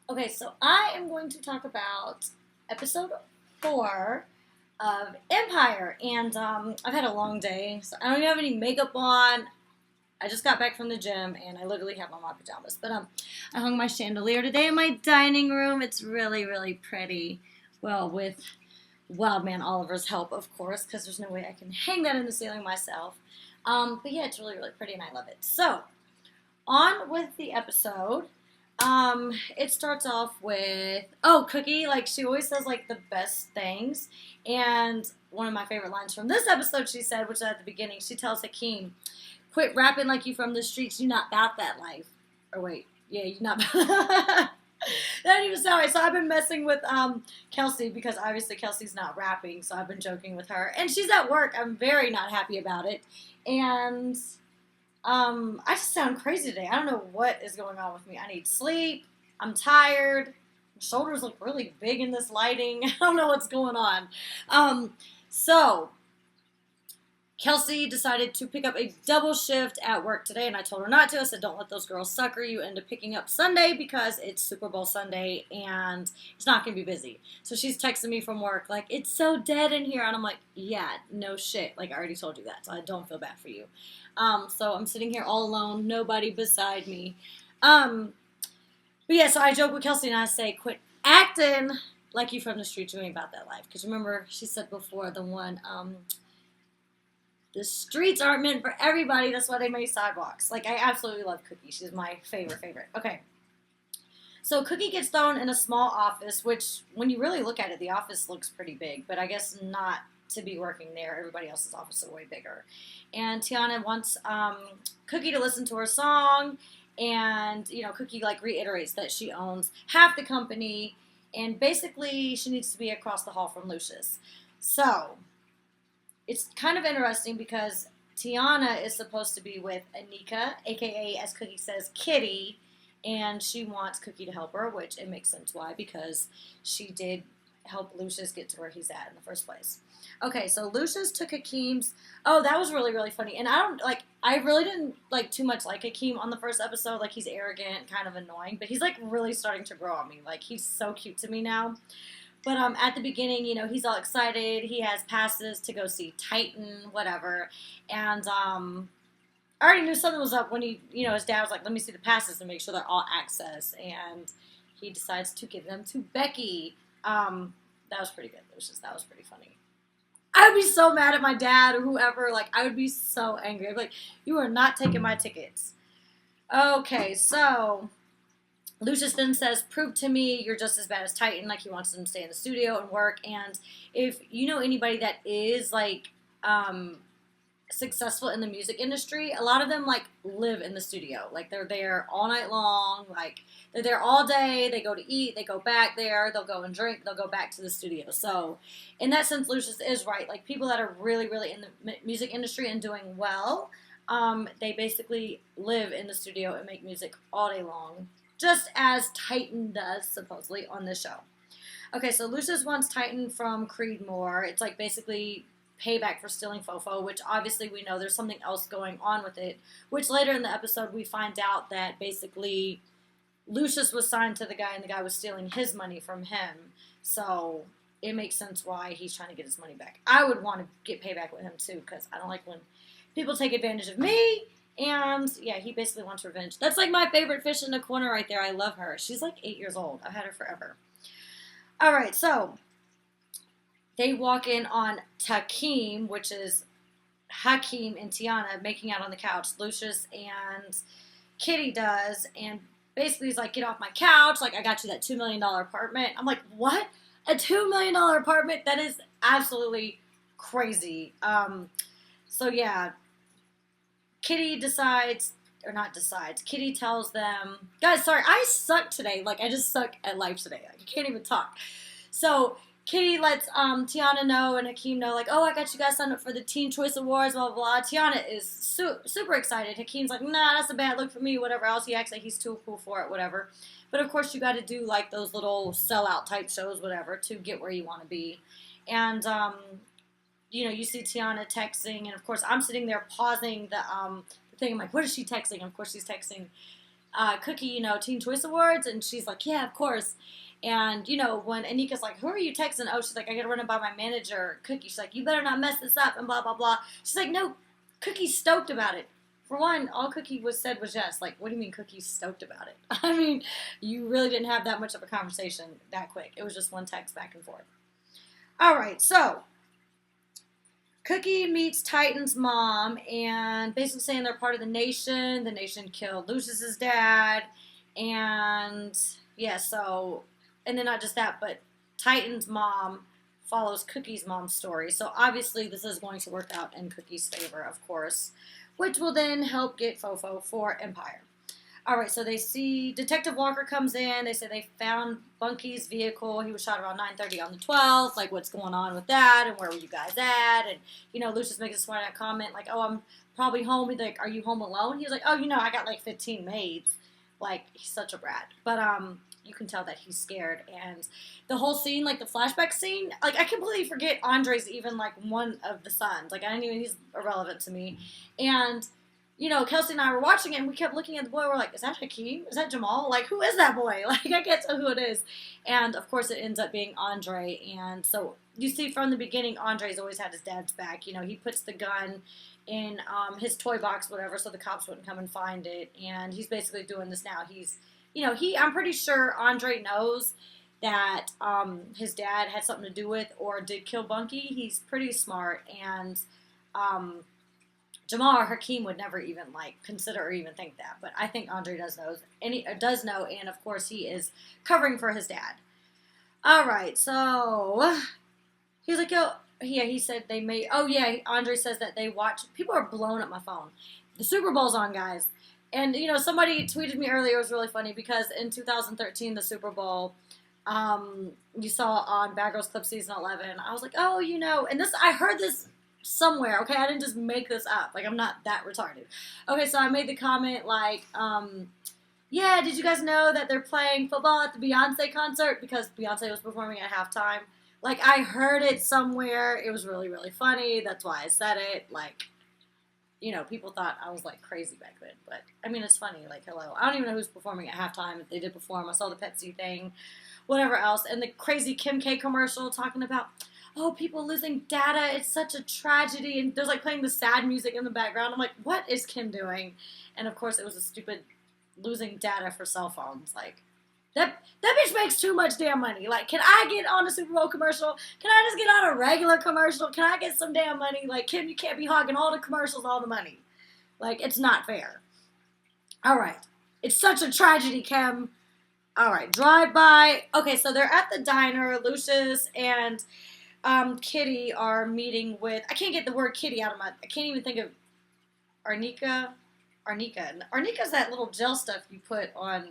Okay, so I am going to talk about episode 4 of Empire. And I've had a long day, so I don't even have any makeup on. I just got back from the gym, and I literally have on my pajamas. But I hung my chandelier today in my dining room. It's really, really pretty. Well, with Wildman Oliver's help, of course, because there's no way I can hang that in the ceiling myself. But yeah, it's really, really pretty, and I love it. So, on with the episode. It starts off with Cookie. Like she always says like the best things, and one of my favorite lines from this episode she said, which is at the beginning, she tells Hakeem, "Quit rapping like you from the streets. You not about that life." Or wait, yeah, you not. That didn't even sound right. So I've been messing with Kelsey because obviously Kelsey's not rapping, so I've been joking with her, and she's at work. I'm very not happy about it, and I just sound crazy today. I don't know what is going on with me. I need sleep. I'm tired. My shoulders look really big in this lighting. I don't know what's going on. So Kelsey decided to pick up a double shift at work today, and I told her not to. I said, don't let those girls sucker you into picking up Sunday because it's Super Bowl Sunday and it's not going to be busy. So she's texting me from work, like, it's so dead in here. And I'm like, yeah, no shit. Like, I already told you that, so I don't feel bad for you. So I'm sitting here all alone, nobody beside me. But yeah, so I joke with Kelsey and I say, quit acting like you from the street. You ain't about that life. Because remember, she said before, the one, the streets aren't meant for everybody. That's why they made sidewalks. Like, I absolutely love Cookie. She's my favorite. Okay. So Cookie gets thrown in a small office, which, when you really look at it, the office looks pretty big. But I guess not to be working there. Everybody else's office is way bigger. And Tiana wants Cookie to listen to her song. And, Cookie, like, reiterates that she owns half the company. And basically, she needs to be across the hall from Lucius. So it's kind of interesting because Tiana is supposed to be with Anika, aka, as Cookie says, Kitty, and she wants Cookie to help her, which it makes sense why, because she did help Lucius get to where he's at in the first place. Okay, so Lucius took Hakeem's. Oh, that was really, really funny. And I really didn't too much like Hakeem on the first episode. Like, he's arrogant, kind of annoying, but he's really starting to grow on me. Like, he's so cute to me now. But at the beginning, he's all excited. He has passes to go see Titan, whatever. And I already knew something was up when his dad was like, let me see the passes to make sure they're all access. And he decides to give them to Becky. That was pretty good. That was pretty funny. I would be so mad at my dad or whoever. Like, I would be so angry. I'd be like, you are not taking my tickets. Okay, so Lucius then says, prove to me you're just as bad as Titan. Like, he wants them to stay in the studio and work. And if you know anybody that is, successful in the music industry, a lot of them, live in the studio. Like, they're there all night long. Like, they're there all day. They go to eat. They go back there. They'll go and drink. They'll go back to the studio. So, in that sense, Lucius is right. Like, people that are really, really in the music industry and doing well, they basically live in the studio and make music all day long. Just as Titan does, supposedly, on this show. Okay, so Lucius wants Titan from Creedmoor. It's basically payback for stealing Fofo, which obviously we know there's something else going on with it, which later in the episode we find out that basically Lucius was signed to the guy and the guy was stealing his money from him. So it makes sense why he's trying to get his money back. I would want to get payback with him too, because I don't like when people take advantage of me. And, yeah, he basically wants revenge. That's, my favorite fish in the corner right there. I love her. She's, 8 years old. I've had her forever. All right, so they walk in on Takeem, which is Hakeem and Tiana making out on the couch. Lucius and Kitty does. And basically he's like, get off my couch. Like, I got you that $2 million apartment. I'm like, what? A $2 million apartment? That is absolutely crazy. So, yeah. Kitty Kitty tells them, guys, sorry, I suck today. I just suck at life today. I can't even talk. So Kitty lets Tiana know and Hakeem know, I got you guys signed up for the Teen Choice Awards, blah, blah, blah. Tiana is super excited. Hakeem's like, nah, that's a bad look for me, whatever else. He acts like he's too cool for it, whatever. But, of course, you got to do, those little sellout type shows, whatever, to get where you want to be. And, you see Tiana texting, and, of course, I'm sitting there pausing the thing. I'm like, what is she texting? And, of course, she's texting Cookie, Teen Choice Awards, and she's like, yeah, of course. And, when Anika's like, who are you texting? Oh, she's like, I gotta run it by my manager, Cookie. She's like, you better not mess this up, and blah, blah, blah. She's like, no, Cookie's stoked about it. For one, all Cookie said was yes. Like, what do you mean Cookie's stoked about it? I mean, you really didn't have that much of a conversation that quick. It was just one text back and forth. All right, so Cookie meets Titan's mom, and basically saying they're part of the Nation. The Nation killed Lucius's dad, and yeah, so, and then not just that, but Titan's mom follows Cookie's mom's story. So obviously this is going to work out in Cookie's favor, of course, which will then help get Fofo for Empire. All right, so they see Detective Walker comes in. They say they found Bunky's vehicle. He was shot around 9:30 on the 12th. Like, what's going on with that? And where were you guys at? And, Lucius makes a smart comment, like, oh, I'm probably home. He's like, are you home alone? He was like, oh, I got like 15 maids. Like, he's such a brat. But, you can tell that he's scared. And the whole scene, like the flashback scene, like, I completely forget Andre's even, like, one of the sons. Like, he's irrelevant to me. And Kelsey and I were watching it, and we kept looking at the boy. We're like, is that Hakeem? Is that Jamal? Like, who is that boy? Like, I can't tell who it is. And, of course, it ends up being Andre. And so you see from the beginning, Andre's always had his dad's back. He puts the gun in his toy box, whatever, so the cops wouldn't come and find it. And he's basically doing this now. He's, I'm pretty sure Andre knows that his dad had something to do with or did kill Bunky. He's pretty smart. And Jamal or Hakeem would never even consider or even think that, but I think Andre does know, and of course he is covering for his dad. All right, so he's like, oh yeah, he said they may. Oh yeah, Andre says that they watch. People are blowing up my phone. The Super Bowl's on, guys, and somebody tweeted me earlier. It was really funny because in 2013, the Super Bowl. You saw on Bad Girls Club season 11. I was like, oh, and this I heard this somewhere, okay? I didn't just make this up. Like, I'm not that retarded. Okay, so I made the comment, yeah, did you guys know that they're playing football at the Beyonce concert? Because Beyonce was performing at halftime. Like, I heard it somewhere. It was really, really funny. That's why I said it. Like, people thought I was, crazy back then. But, it's funny. Like, hello. I don't even know who's performing at halftime. If they did perform, I saw the Pepsi thing. Whatever else. And the crazy Kim K commercial talking about, oh, people losing data, it's such a tragedy, and there's playing the sad music in the background. I'm like, what is Kim doing? And of course it was a stupid losing data for cell phones. Like, that bitch makes too much damn money. Like, can I get on a Super Bowl commercial? Can I just get on a regular commercial? Can I get some damn money? Like, Kim, you can't be hogging all the commercials, all the money. Like, it's not fair. All right. It's such a tragedy, Kim. All right, drive-by. Okay, so they're at the diner. Lucius and Kitty are meeting with, I can't get the word Kitty out of I can't even think of Arnika. Arnika's that little gel stuff you put on,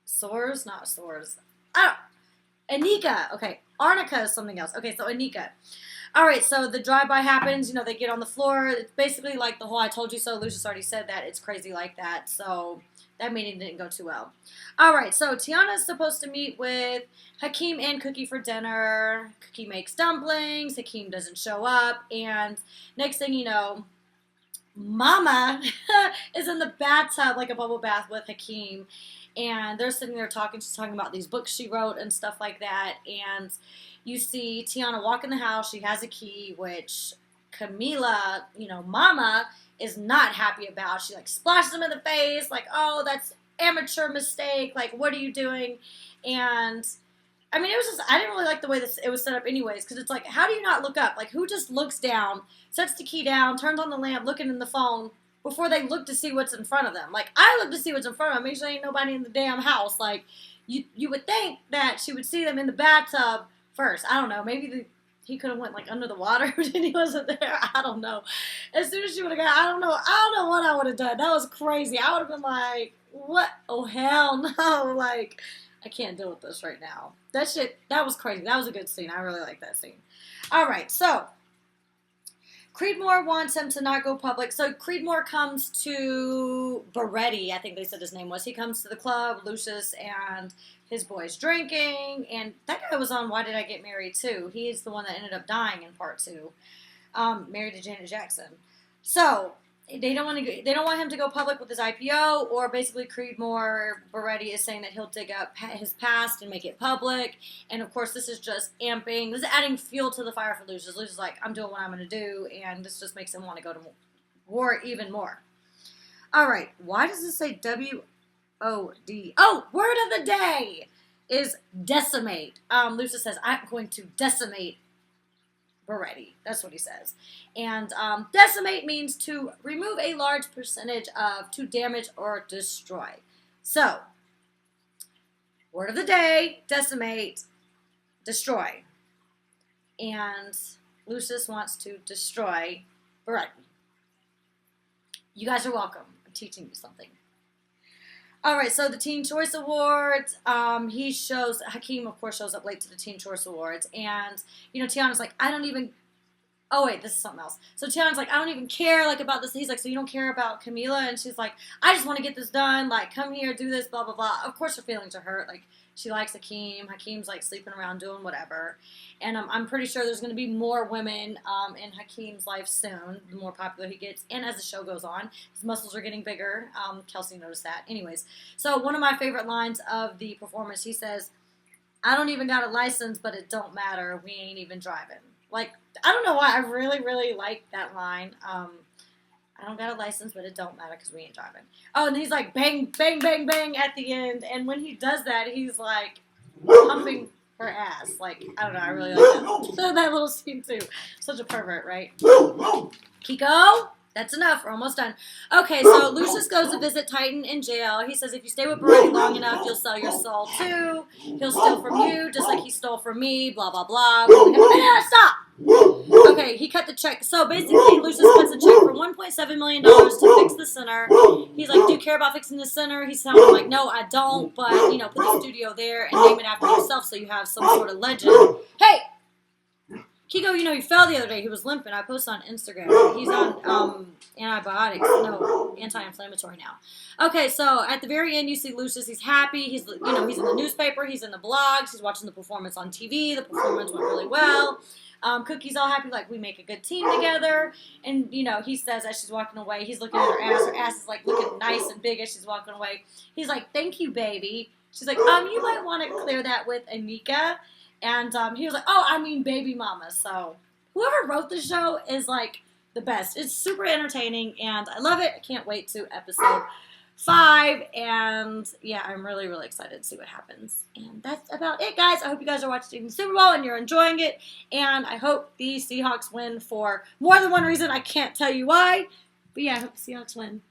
sores? Not sores. Oh, Anika. Okay, Arnica is something else. Okay, so Anika. All right, so the drive-by happens. They get on the floor. It's basically like the whole I told you so. Lucius already said that. It's crazy like that. So that meeting didn't go too well. All right, so Tiana's supposed to meet with Hakeem and Cookie for dinner. Cookie makes dumplings. Hakeem doesn't show up. And next thing you know, Mama is in the bathtub, like a bubble bath with Hakeem. And they're sitting there talking. She's talking about these books she wrote and stuff like that. And you see Tiana walk in the house. She has a key, which Camila, Mama, is not happy about. She, splashes him in the face, oh, that's amateur mistake. Like, what are you doing? And, it was just, I didn't really like the way it was set up anyways, because it's how do you not look up? Like, who just looks down, sets the key down, turns on the lamp, looking in the phone, before they look to see what's in front of them? Like, I look to see what's in front of them. Make sure there ain't nobody in the damn house. Like, you would think that she would see them in the bathtub first. I don't know. Maybe he could have went under the water and he wasn't there. I don't know. As soon as she would have got, I don't know what I would have done. That was crazy. I would have been like, what? Oh, hell no. Like, I can't deal with this right now. That was crazy. That was a good scene. I really like that scene. All right, so Creedmoor wants him to not go public. So Creedmoor comes to Beretti, I think they said his name was. He comes to the club, Lucius and his boys drinking. And that guy was on Why Did I Get Married, too. He's the one that ended up dying in part 2. Married to Janet Jackson. So they don't want him to go public with his IPO, or basically Creedmoor Beretti is saying that he'll dig up his past and make it public. And of course, this is just adding fuel to the fire for Lucius. Lucius is like, I'm doing what I'm going to do, and this just makes him want to go to war even more. All right, why does this say WOD? Oh, word of the day is decimate. Lucius says, I'm going to decimate Beretti. That's what he says. And decimate means to remove a large percentage of, to damage or destroy. So, word of the day, decimate, destroy. And Lucius wants to destroy Beretti. You guys are welcome. I'm teaching you something. All right, so the Teen Choice Awards, Hakeem, of course, shows up late to the Teen Choice Awards, and, Tiana's like, oh, wait, this is something else. So Tiana's like, I don't even care, about this. He's like, so you don't care about Camila? And she's like, I just want to get this done, come here, do this, blah, blah, blah. Of course her feelings are hurt, she likes Hakeem. Hakeem's, sleeping around doing whatever. And I'm pretty sure there's going to be more women in Hakeem's life soon, the more popular he gets. And as the show goes on, his muscles are getting bigger. Kelsey noticed that. Anyways, so one of my favorite lines of the performance, he says, I don't even got a license, but it don't matter. We ain't even driving. I don't know why. I really, really like that line. I don't got a license, but it don't matter because we ain't driving. Oh, and he's like, bang, bang, bang, bang at the end. And when he does that, he's pumping her ass. I don't know. I really like that little scene, too. Such a pervert, right? Kiko? That's enough. We're almost done. Okay, so Lucius goes to visit Titan in jail. He says if you stay with Beretti long enough, you'll sell your soul, too. He'll steal from you just like he stole from me, blah, blah, blah. Stop! Okay, he cut the check. So basically, Lucius cuts a check for $1.7 million to fix the center. He's like, do you care about fixing the center? He's telling him, no, I don't, but, put the studio there and name it after yourself so you have some sort of legend. Hey! Kiko, he fell the other day. He was limping. I posted on Instagram. He's on anti-inflammatory now. Okay, so at the very end, you see Lucius. He's happy. He's in the newspaper. He's in the blogs. He's watching the performance on TV. The performance went really well. Cookie's all happy, we make a good team together. And, he says as she's walking away, he's looking at her ass. Her ass is, looking nice and big as she's walking away. He's like, thank you, baby. She's like, you might want to clear that with Anika. And he was like, oh, I mean baby mama. So whoever wrote the show is, the best. It's super entertaining, and I love it. I can't wait to episode 5. And, yeah, I'm really, really excited to see what happens. And that's about it, guys. I hope you guys are watching the Super Bowl and you're enjoying it. And I hope the Seahawks win for more than one reason. I can't tell you why. But, yeah, I hope the Seahawks win.